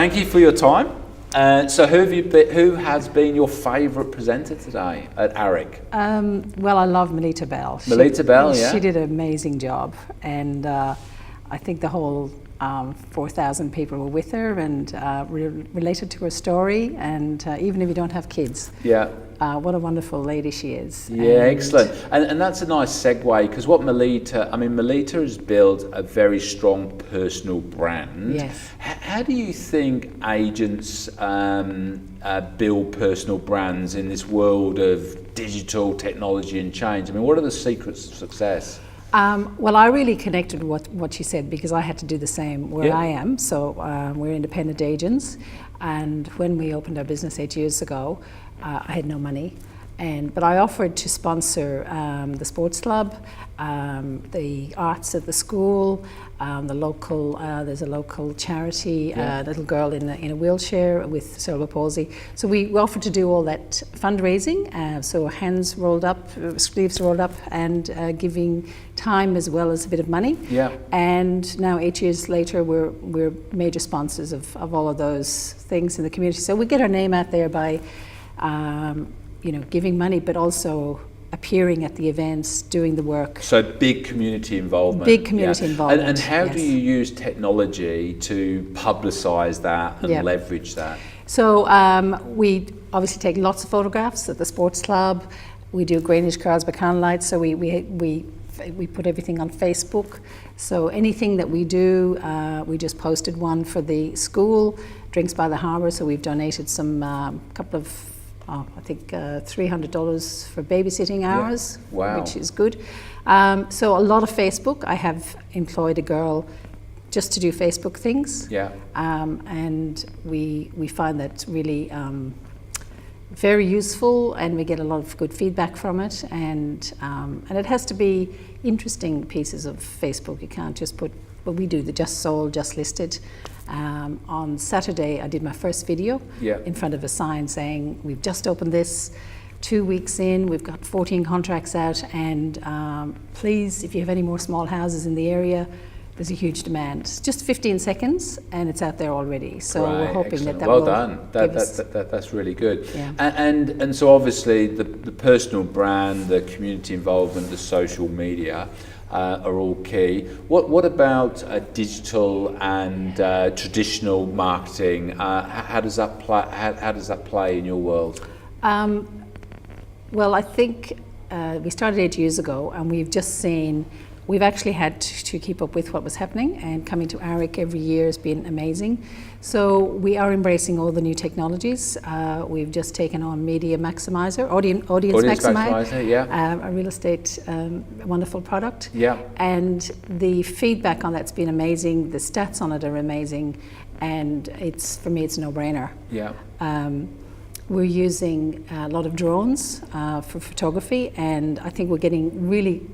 thank you for your time. So who has been your favourite presenter today at AREC? Well, I love Melita Bell. Melita Bell, yeah. She did an amazing job, and I think the whole 4,000 people were with her and related to her story, and even if you don't have kids. Yeah. What a wonderful lady she is. Yeah, excellent. And that's a nice segue, because what Melita has built a very strong personal brand. Yes. How do you think agents build personal brands in this world of digital technology and change? I mean, what are the secrets of success? Well, I really connected with what she said, because I had to do the same where I am. So we're independent agents, and when we opened our business 8 years ago, I had no money, but I offered to sponsor the sports club, the arts at the school, there's a local charity, a little girl in a wheelchair with cerebral palsy. So we offered to do all that fundraising, so hands rolled up, sleeves rolled up, and giving time as well as a bit of money. Yeah. And now 8 years later, we're major sponsors of all of those things in the community. So we get our name out there by giving money, but also appearing at the events, doing the work. So big community involvement. Big community involvement. And how do you use technology to publicise that and leverage that? So we obviously take lots of photographs at the sports club. We do Greenwich Cars by Candlelight, so we put everything on Facebook. So anything that we do, we just posted one for the school, Drinks by the Harbour, so we've donated some couple of I think $300 for babysitting hours, which is good. So a lot of Facebook. I have employed a girl just to do Facebook things. Yeah. And we find that really very useful, and we get a lot of good feedback from it. And it has to be interesting pieces of Facebook. You can't just put, well, we do the just sold, just listed. On Saturday, I did my first video in front of a sign saying, we've just opened this, 2 weeks in, we've got 14 contracts out, and please, if you have any more small houses in the area, there's a huge demand. It's just 15 seconds, and it's out there already. So we're hoping that well will done. That's really good. Yeah. And so obviously the personal brand, the community involvement, the social media are all key. What about digital and traditional marketing? How does that play? How does that play in your world? Well, I think we started 8 years ago, and we've just seen. We've actually had to keep up with what was happening, and coming to AREC every year has been amazing. So we are embracing all the new technologies. We've just taken on Media Maximizer, Audience Maximizer, a real estate wonderful product. Yeah. And the feedback on that's been amazing. The stats on it are amazing, and for me, it's a no-brainer. Yeah. We're using a lot of drones for photography, and I think we're getting really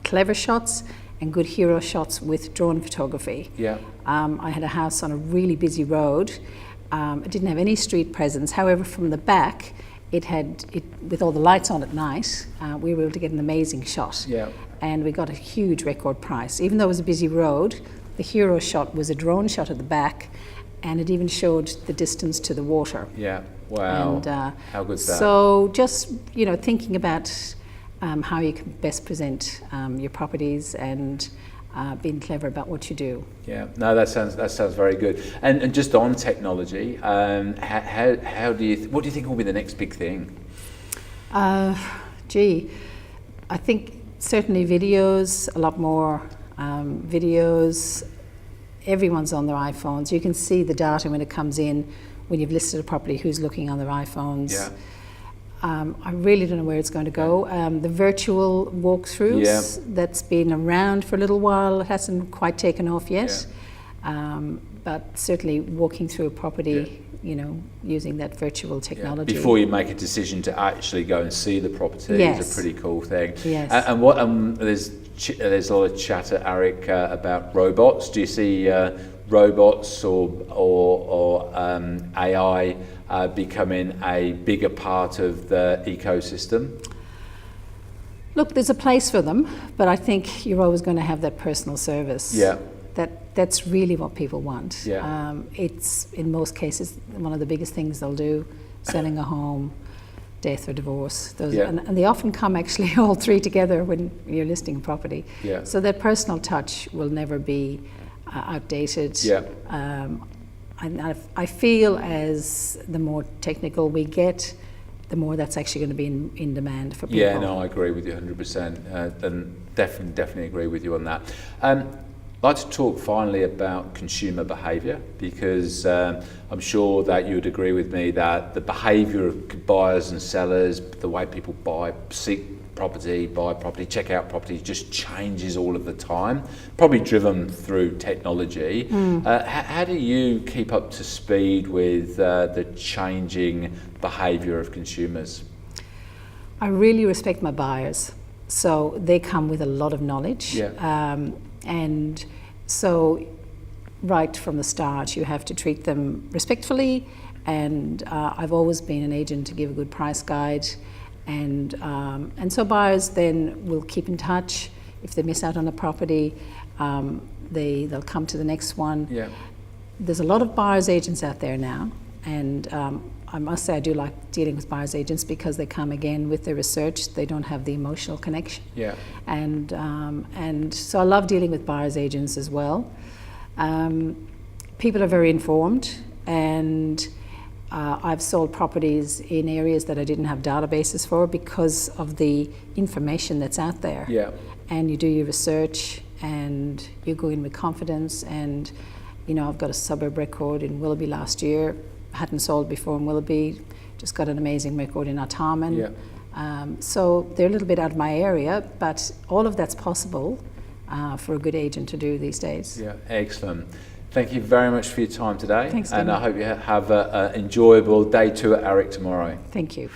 clever shots and good hero shots with drone photography. Yeah. I had a house on a really busy road. It didn't have any street presence. However, from the back, with all the lights on at night, we were able to get an amazing shot. Yeah. And we got a huge record price. Even though it was a busy road, the hero shot was a drone shot at the back, and it even showed the distance to the water. Yeah. Wow. And, how good is that? So just thinking about how you can best present your properties, and being clever about what you do. Yeah, no, that sounds very good. And just on technology, how do you what do you think will be the next big thing? I think certainly videos, a lot more videos. Everyone's on their iPhones. You can see the data when it comes in, when you've listed a property, who's looking on their iPhones. Yeah. I really don't know where it's going to go. The virtual walkthroughs, that's been around for a little while. It hasn't quite taken off yet. Yeah. But certainly walking through a property, using that virtual technology. Yeah. Before you make a decision to actually go and see the property is a pretty cool thing. Yes. And there's a lot of chat at AREC about robots. Do you see robots or AI becoming a bigger part of the ecosystem? Look, there's a place for them, but I think you're always going to have that personal service. Yeah. that's really what people want. Yeah. It's in most cases one of the biggest things they'll do, selling a home, death or divorce. Those, Yeah. and they often come actually all three together when you're listing a property. Yeah. So that personal touch will never be outdated. Yeah. I feel as the more technical we get, the more that's actually going to be in demand for people. Yeah, no, I agree with you 100%, and definitely agree with you on that. I'd like to talk finally about consumer behaviour, because I'm sure that you would agree with me that the behaviour of buyers and sellers, the way people seek property, buy property, check out property, just changes all of the time, probably driven through technology. How do you keep up to speed with the changing behaviour of consumers? I really respect my buyers. So they come with a lot of knowledge. Yeah. And so right from the start, you have to treat them respectfully. And I've always been an agent to give a good price guide. And so buyers then will keep in touch. If they miss out on a property, they'll come to the next one. Yeah. There's a lot of buyers agents out there now, and I must say I do like dealing with buyers agents because they come again with their research. They don't have the emotional connection. Yeah. And so I love dealing with buyers agents as well. People are very informed, and I've sold properties in areas that I didn't have databases for because of the information that's out there. Yeah. And you do your research and you go in with confidence. And, you know, I've got a suburb record in Willoughby last year. Hadn't sold before in Willoughby. Just got an amazing record in Artarmon. Yeah. So they're a little bit out of my area, but all of that's possible for a good agent to do these days. Yeah, excellent. Thank you very much for your time today. Thanks, and Stephen. I hope you have an enjoyable day 2 at AREC tomorrow. Thank you.